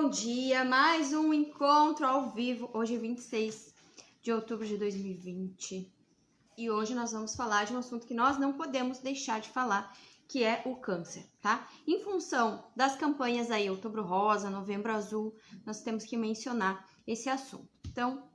bom dia, mais um encontro ao vivo, hoje é 26 de outubro de 2020 e hoje nós vamos falar de um assunto que nós não podemos deixar de falar, que é o câncer, tá? Em função das campanhas aí, Outubro Rosa, Novembro Azul, nós temos que mencionar esse assunto. Então,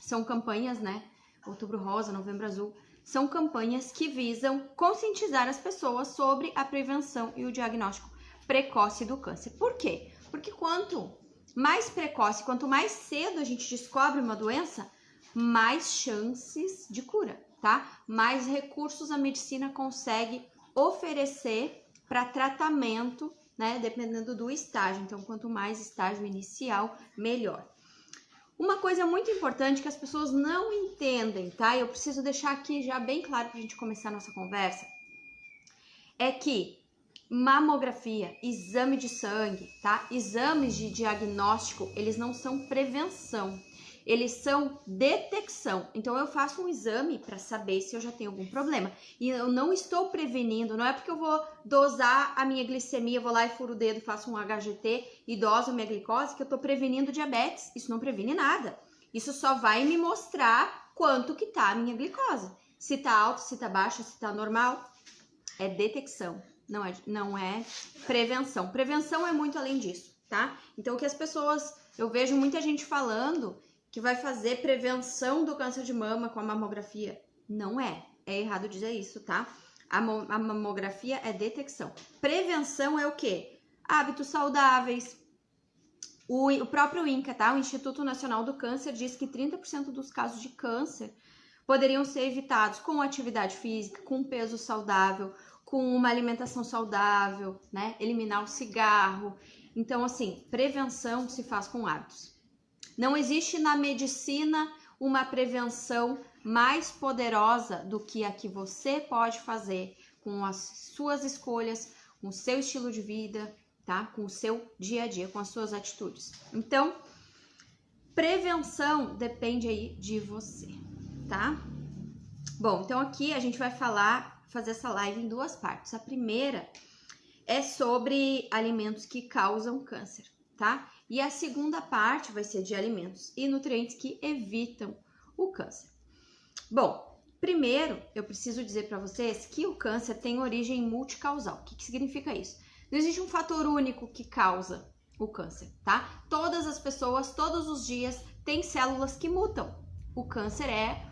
são campanhas, né? Outubro Rosa, Novembro Azul, são campanhas que visam conscientizar as pessoas sobre a prevenção e o diagnóstico precoce do câncer. Por quê? Porque quanto mais precoce, quanto mais cedo a gente descobre uma doença, mais chances de cura, tá? Mais recursos a medicina consegue oferecer para tratamento, né? Dependendo do estágio. Então, quanto mais estágio inicial, melhor. Uma coisa muito importante que as pessoas não entendem, tá? Eu preciso deixar aqui já bem claro para a gente começar a nossa conversa, é que mamografia, exame de sangue, tá? Exames de diagnóstico, eles não são prevenção, eles são detecção. Então, eu faço um exame para saber se eu já tenho algum problema. E eu não estou prevenindo, não é porque eu vou dosar a minha glicemia, vou lá e furo o dedo, faço um HGT e doso a minha glicose, que eu estou prevenindo diabetes. Isso não previne nada. Isso só vai me mostrar quanto que tá a minha glicose. Se tá alto, se tá baixa, se tá normal. É detecção, não é prevenção. Prevenção é muito além disso, tá? Então, o que as pessoas... Eu vejo muita gente falando que vai fazer prevenção do câncer de mama com a mamografia. Não é. É errado dizer isso, tá? A mamografia é detecção. Prevenção é o quê? Hábitos saudáveis. O próprio INCA, tá? O Instituto Nacional do Câncer diz que 30% dos casos de câncer poderiam ser evitados com atividade física, com peso saudável, com uma alimentação saudável, né? Eliminar o cigarro. Então, assim, prevenção se faz com hábitos. Não existe na medicina uma prevenção mais poderosa do que a que você pode fazer com as suas escolhas, com o seu estilo de vida, tá? Com o seu dia a dia, com as suas atitudes. Então, prevenção depende aí de você, tá? Bom, então aqui a gente vai fazer essa live em duas partes. A primeira é sobre alimentos que causam câncer, tá? E a segunda parte vai ser de alimentos e nutrientes que evitam o câncer. Bom, primeiro eu preciso dizer para vocês que o câncer tem origem multicausal. O que significa isso? Não existe um fator único que causa o câncer, tá? Todas as pessoas, todos os dias, têm células que mutam. O câncer é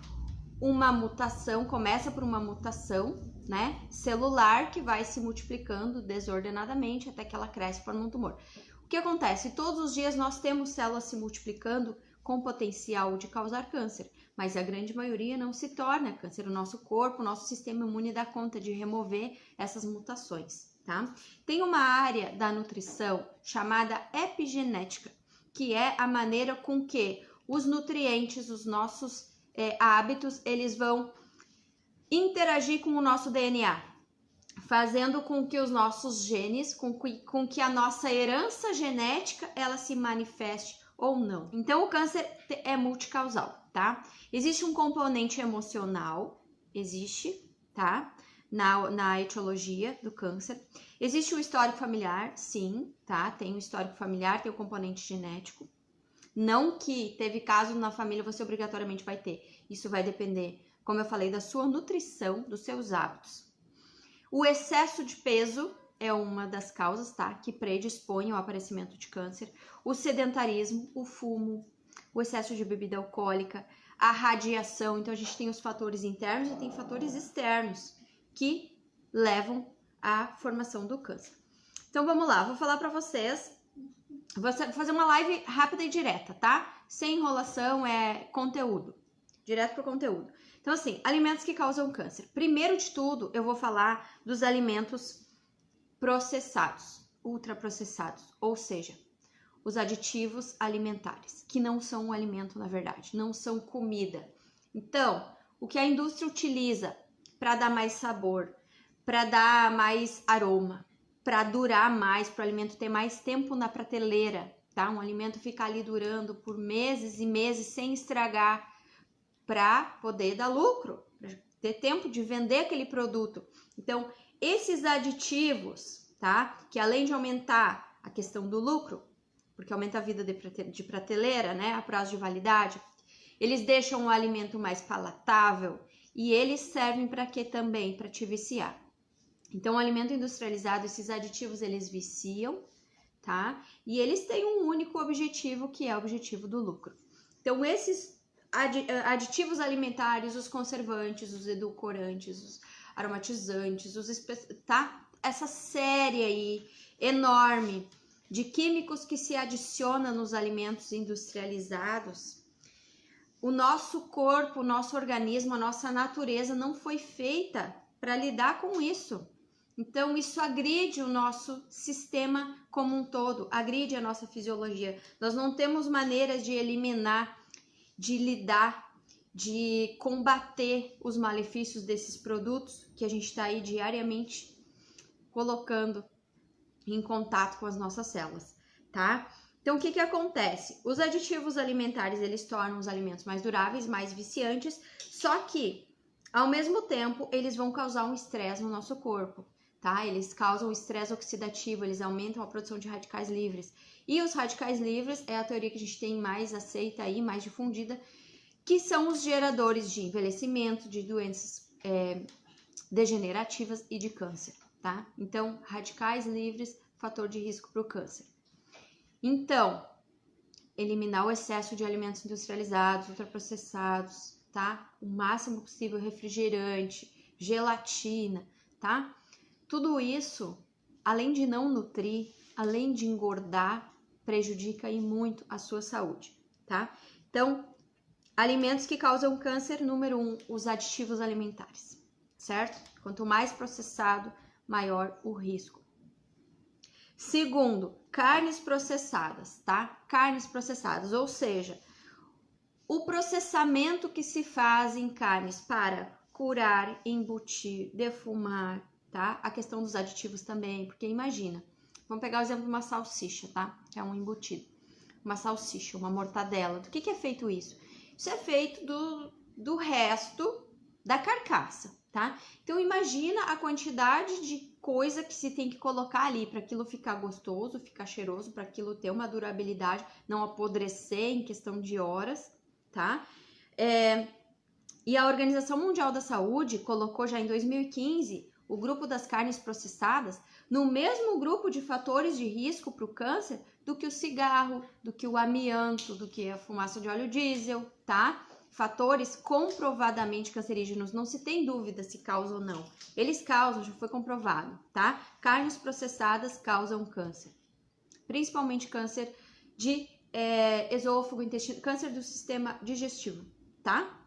uma mutação, começa por uma mutação, né, celular que vai se multiplicando desordenadamente até que ela cresce e forma um tumor. O que acontece? Todos os dias nós temos células se multiplicando com potencial de causar câncer, mas a grande maioria não se torna câncer. O nosso corpo, o nosso sistema imune dá conta de remover essas mutações, tá? Tem uma área da nutrição chamada epigenética, que é a maneira com que os nutrientes, os nossos hábitos, eles vão interagir com o nosso DNA, fazendo com que os nossos genes, com que a nossa herança genética, ela se manifeste ou não. Então, o câncer é multicausal, tá? Existe um componente emocional, tá? Na etiologia do câncer. Existe o histórico familiar, sim, tá? Tem o histórico familiar, tem o componente genético. Não que teve caso na família, você obrigatoriamente vai ter. Isso vai depender, como eu falei, da sua nutrição, dos seus hábitos. O excesso de peso é uma das causas, tá? Que predispõe ao aparecimento de câncer. O sedentarismo, o fumo, o excesso de bebida alcoólica, a radiação. Então, a gente tem os fatores internos e tem fatores externos que levam à formação do câncer. Então, vamos lá. Vou falar para vocês. Vou fazer uma live rápida e direta, tá? Sem enrolação, é conteúdo. Direto pro conteúdo. Então, assim, alimentos que causam câncer. Primeiro de tudo, eu vou falar dos alimentos processados, ultraprocessados, ou seja, os aditivos alimentares, que não são um alimento, na verdade, não são comida. Então, o que a indústria utiliza para dar mais sabor, para dar mais aroma, para durar mais, para o alimento ter mais tempo na prateleira, tá? Um alimento ficar ali durando por meses e meses sem estragar, para poder dar lucro, para ter tempo de vender aquele produto. Então, esses aditivos, tá? Que além de aumentar a questão do lucro, porque aumenta a vida de prateleira, né, a prazo de validade. Eles deixam o alimento mais palatável e eles servem para quê também? Para te viciar. Então, o alimento industrializado, esses aditivos, eles viciam, tá? E eles têm um único objetivo, que é o objetivo do lucro. Então, esses aditivos alimentares, os conservantes, os edulcorantes, os aromatizantes, tá? Essa série aí enorme de químicos que se adiciona nos alimentos industrializados, o nosso corpo, o nosso organismo, a nossa natureza não foi feita para lidar com isso. Então, isso agride o nosso sistema como um todo, agride a nossa fisiologia. Nós não temos maneiras de eliminar, de lidar, de combater os malefícios desses produtos que a gente está aí diariamente colocando em contato com as nossas células, tá? Então, o que acontece? Os aditivos alimentares, eles tornam os alimentos mais duráveis, mais viciantes, só que, ao mesmo tempo, eles vão causar um estresse no nosso corpo, tá? Eles causam estresse oxidativo, eles aumentam a produção de radicais livres. E os radicais livres é a teoria que a gente tem mais aceita aí, mais difundida, que são os geradores de envelhecimento, de doenças degenerativas e de câncer, tá? Então, radicais livres, fator de risco para o câncer. Então, eliminar o excesso de alimentos industrializados, ultraprocessados, tá? O máximo possível refrigerante, gelatina, tá? Tudo isso, além de não nutrir, além de engordar, prejudica e muito a sua saúde, tá? Então, alimentos que causam câncer, número 1, os aditivos alimentares, certo? Quanto mais processado, maior o risco. Segundo, carnes processadas, tá? Carnes processadas, ou seja, o processamento que se faz em carnes para curar, embutir, defumar, tá? A questão dos aditivos também, porque imagina, vamos pegar o exemplo de uma salsicha, tá? Que é um embutido. Uma salsicha, uma mortadela. Do que é feito isso? Isso é feito do resto da carcaça, tá? Então, imagina a quantidade de coisa que se tem que colocar ali para aquilo ficar gostoso, ficar cheiroso, para aquilo ter uma durabilidade, não apodrecer em questão de horas, tá? E a Organização Mundial da Saúde colocou já em 2015 o grupo das carnes processadas no mesmo grupo de fatores de risco para o câncer do que o cigarro, do que o amianto, do que a fumaça de óleo diesel, tá? Fatores comprovadamente cancerígenos, não se tem dúvida se causam ou não. Eles causam, já foi comprovado, tá? Carnes processadas causam câncer, principalmente câncer de esôfago, intestino, câncer do sistema digestivo, tá?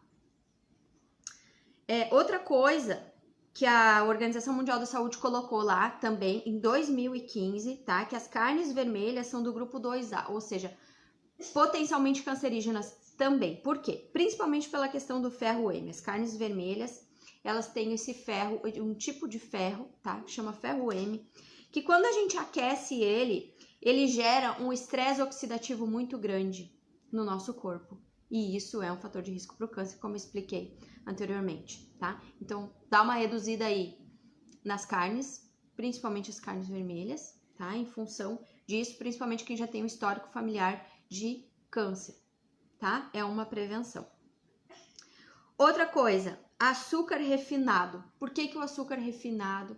Outra coisa que a Organização Mundial da Saúde colocou lá também em 2015, tá? Que as carnes vermelhas são do grupo 2A, ou seja, potencialmente cancerígenas também. Por quê? Principalmente pela questão do ferro M. As carnes vermelhas, elas têm esse ferro, um tipo de ferro, tá? Que chama ferro M, que quando a gente aquece ele gera um estresse oxidativo muito grande no nosso corpo. E isso é um fator de risco para o câncer, como eu expliquei anteriormente, tá? Então, dá uma reduzida aí nas carnes, principalmente as carnes vermelhas, tá? Em função disso, principalmente quem já tem um histórico familiar de câncer, tá? É uma prevenção. Outra coisa, açúcar refinado. Por que o açúcar refinado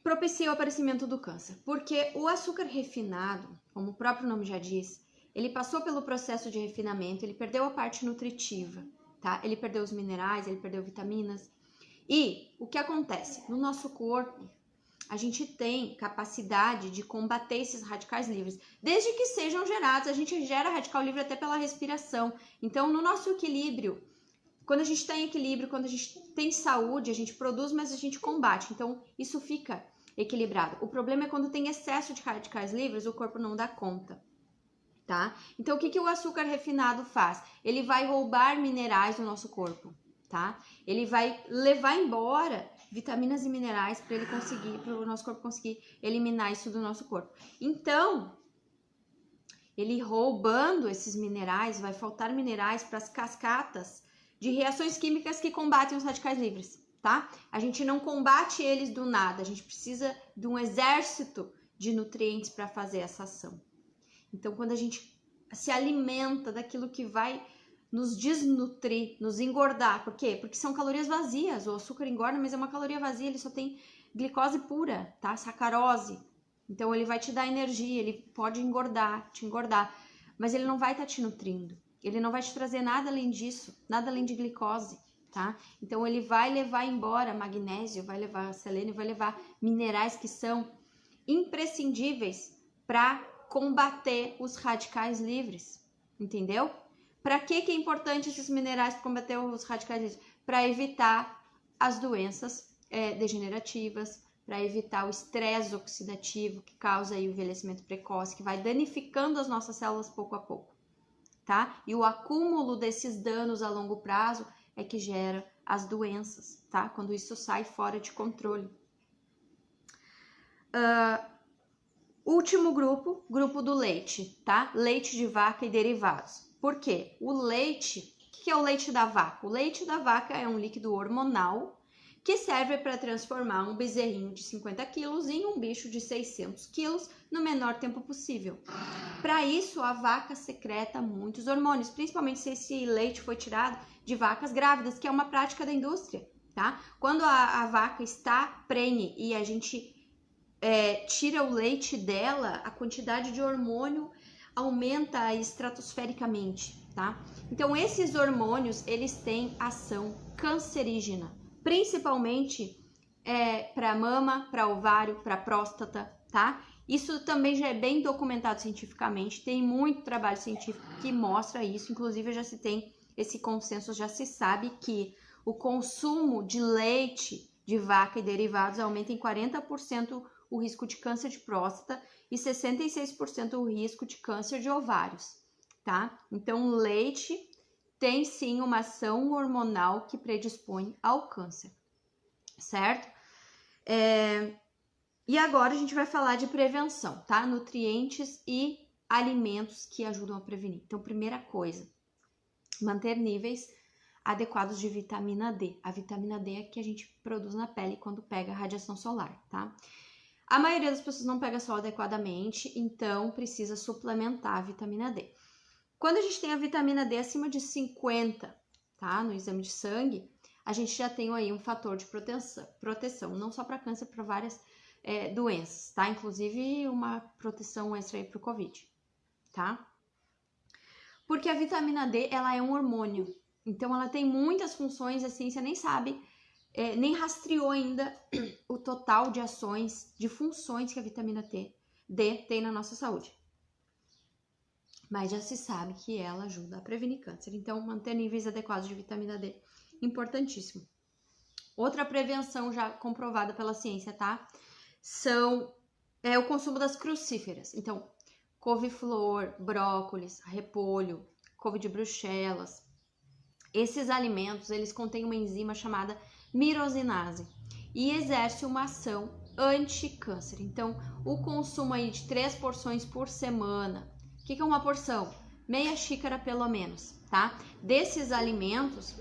propicia o aparecimento do câncer? Porque o açúcar refinado, como o próprio nome já diz, ele passou pelo processo de refinamento, ele perdeu a parte nutritiva, tá? Ele perdeu os minerais, ele perdeu vitaminas. E o que acontece? No nosso corpo, a gente tem capacidade de combater esses radicais livres, desde que sejam gerados. A gente gera radical livre até pela respiração. Então, no nosso equilíbrio, quando a gente está em equilíbrio, quando a gente tem saúde, a gente produz, mas a gente combate. Então, isso fica equilibrado. O problema é quando tem excesso de radicais livres, o corpo não dá conta, tá? Então, o que o açúcar refinado faz? Ele vai roubar minerais do nosso corpo, tá? Ele vai levar embora vitaminas e minerais para ele conseguir, para o nosso corpo conseguir eliminar isso do nosso corpo. Então, ele roubando esses minerais, vai faltar minerais para as cascatas de reações químicas que combatem os radicais livres, tá? A gente não combate eles do nada, a gente precisa de um exército de nutrientes para fazer essa ação. Então, quando a gente se alimenta daquilo que vai nos desnutrir, nos engordar, por quê? Porque são calorias vazias, o açúcar engorda, mas é uma caloria vazia, ele só tem glicose pura, tá? Sacarose. Então, ele vai te dar energia, ele pode te engordar, mas ele não vai estar te nutrindo. Ele não vai te trazer nada além disso, nada além de glicose, tá? Então, ele vai levar embora magnésio, vai levar selênio, vai levar minerais que são imprescindíveis para combater os radicais livres, entendeu? Para que é importante esses minerais para combater os radicais livres? Para evitar as doenças degenerativas, para evitar o estresse oxidativo que causa aí o envelhecimento precoce, que vai danificando as nossas células pouco a pouco, tá? E o acúmulo desses danos a longo prazo é que gera as doenças, tá? Quando isso sai fora de controle. Último grupo do leite, tá? Leite de vaca e derivados. Por quê? O leite, o que é o leite da vaca? O leite da vaca é um líquido hormonal que serve para transformar um bezerrinho de 50 quilos em um bicho de 600 quilos no menor tempo possível. Para isso, a vaca secreta muitos hormônios, principalmente se esse leite foi tirado de vacas grávidas, que é uma prática da indústria, tá? Quando a vaca está prenhe e a gente tira o leite dela, a quantidade de hormônio aumenta estratosfericamente, tá? Então, esses hormônios, eles têm ação cancerígena, principalmente para mama, para ovário, para próstata, tá? Isso também já é bem documentado cientificamente, tem muito trabalho científico que mostra isso, inclusive já se tem esse consenso, já se sabe que o consumo de leite de vaca e derivados aumenta em 40% o risco de câncer de próstata e 66% o risco de câncer de ovários, tá? Então, o leite tem sim uma ação hormonal que predispõe ao câncer, certo? E agora a gente vai falar de prevenção, tá? Nutrientes e alimentos que ajudam a prevenir. Então, primeira coisa, manter níveis adequados de vitamina D. A vitamina D é que a gente produz na pele quando pega a radiação solar, tá? A maioria das pessoas não pega sol adequadamente, então precisa suplementar a vitamina D. Quando a gente tem a vitamina D acima de 50, tá? No exame de sangue, a gente já tem aí um fator de proteção, não só para câncer, para várias doenças, tá? Inclusive uma proteção extra aí para o Covid, tá? Porque a vitamina D, ela é um hormônio, então ela tem muitas funções, a ciência nem sabe, nem rastreou ainda o total de ações, de funções que a vitamina D tem na nossa saúde. Mas já se sabe que ela ajuda a prevenir câncer. Então, manter níveis adequados de vitamina D, importantíssimo. Outra prevenção já comprovada pela ciência, tá? O consumo das crucíferas. Então, couve-flor, brócolis, repolho, couve de Bruxelas. Esses alimentos, eles contêm uma enzima chamada mirosinase e exerce uma ação anti-câncer. Então, o consumo aí de 3 porções por semana. O que é uma porção? Meia xícara pelo menos, tá? Desses alimentos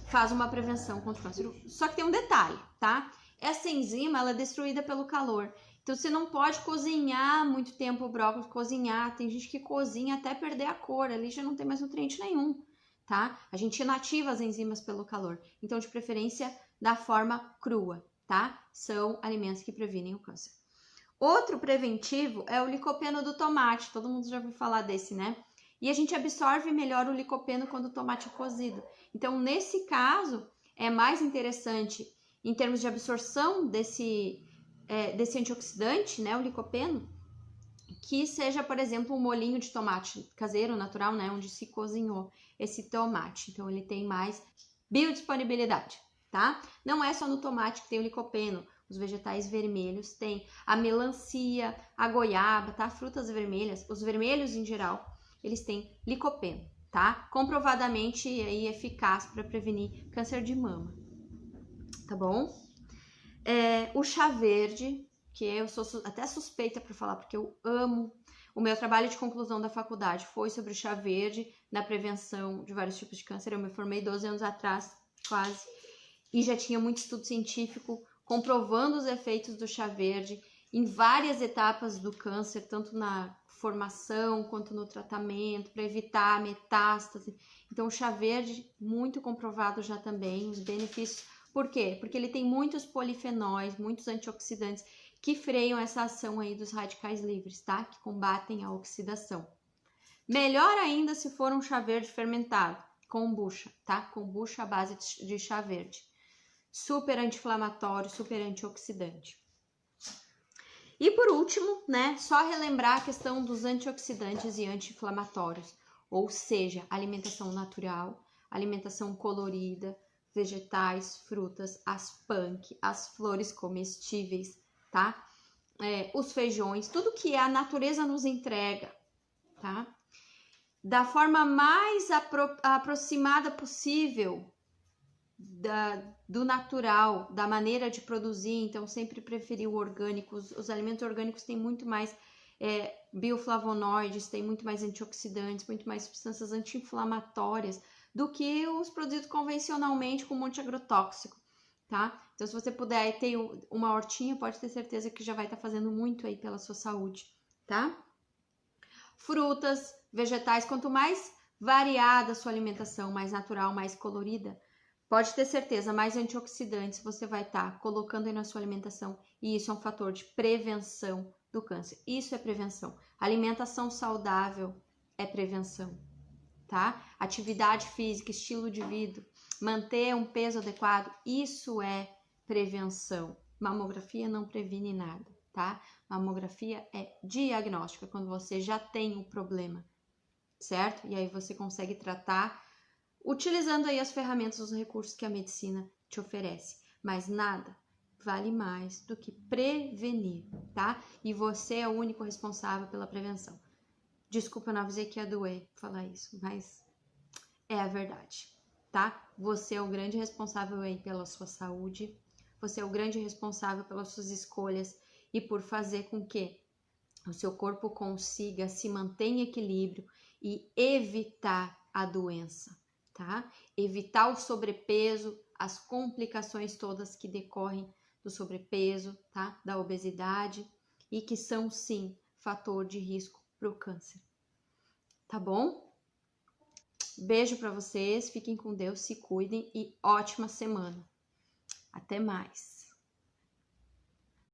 faz uma prevenção contra o câncer. Só que tem um detalhe, tá? Essa enzima, ela é destruída pelo calor. Então, você não pode cozinhar muito tempo o brócolis, cozinhar. Tem gente que cozinha até perder a cor, ali já não tem mais nutriente nenhum, tá? A gente inativa as enzimas pelo calor. Então, de preferência, da forma crua, tá? São alimentos que previnem o câncer. Outro preventivo é o licopeno do tomate. Todo mundo já ouviu falar desse, né? E a gente absorve melhor o licopeno quando o tomate é cozido. Então, nesse caso, é mais interessante, em termos de absorção desse antioxidante, né? O licopeno, que seja, por exemplo, um molhinho de tomate caseiro, natural, né? Onde se cozinhou esse tomate. Então, ele tem mais biodisponibilidade, tá? Não é só no tomate que tem o licopeno. Os vegetais vermelhos tem a melancia, a goiaba, tá? Frutas vermelhas, os vermelhos em geral, eles têm licopeno, tá? Comprovadamente aí eficaz para prevenir câncer de mama, tá bom? O chá verde, que eu sou até suspeita para falar, porque eu amo. O meu trabalho de conclusão da faculdade foi sobre o chá verde na prevenção de vários tipos de câncer. Eu me formei 12 anos atrás, quase, e já tinha muito estudo científico comprovando os efeitos do chá verde em várias etapas do câncer, tanto na formação quanto no tratamento, para evitar metástase. Então, o chá verde, muito comprovado já também, os benefícios. Por quê? Porque ele tem muitos polifenóis, muitos antioxidantes que freiam essa ação aí dos radicais livres, tá? Que combatem a oxidação. Melhor ainda se for um chá verde fermentado, kombucha, tá? Kombucha à base de chá verde. Super anti-inflamatório, super antioxidante. E por último, né, só relembrar a questão dos antioxidantes e anti-inflamatórios, ou seja, alimentação natural, alimentação colorida, vegetais, frutas, as punk, as flores comestíveis, tá? Os feijões, tudo que a natureza nos entrega, tá? Da forma mais aproximada possível do natural, da maneira de produzir. Então sempre preferi o orgânico. Os alimentos orgânicos têm muito mais bioflavonoides, têm muito mais antioxidantes, muito mais substâncias anti-inflamatórias do que os produzidos convencionalmente com um monte de agrotóxico, tá? Então se você puder ter uma hortinha, pode ter certeza que já vai estar fazendo muito aí pela sua saúde, tá? Frutas, vegetais, quanto mais variada a sua alimentação, mais natural, mais colorida, pode ter certeza, mais antioxidantes você vai estar colocando aí na sua alimentação, e isso é um fator de prevenção do câncer. Isso é prevenção. Alimentação saudável é prevenção, tá? Atividade física, estilo de vida, manter um peso adequado, isso é prevenção. Mamografia não previne nada, tá? Mamografia é diagnóstico, é quando você já tem o problema, certo? E aí você consegue tratar utilizando aí as ferramentas, os recursos que a medicina te oferece. Mas nada vale mais do que prevenir, tá? E você é o único responsável pela prevenção. Desculpa, eu não avisei que ia doer falar isso, mas é a verdade, tá? Você é o grande responsável aí pela sua saúde, você é o grande responsável pelas suas escolhas e por fazer com que o seu corpo consiga se manter em equilíbrio e evitar a doença, tá? Evitar o sobrepeso, as complicações todas que decorrem do sobrepeso, tá? Da obesidade e que são sim fator de risco para o câncer. Tá bom? Beijo para vocês, fiquem com Deus, se cuidem e ótima semana. Até mais.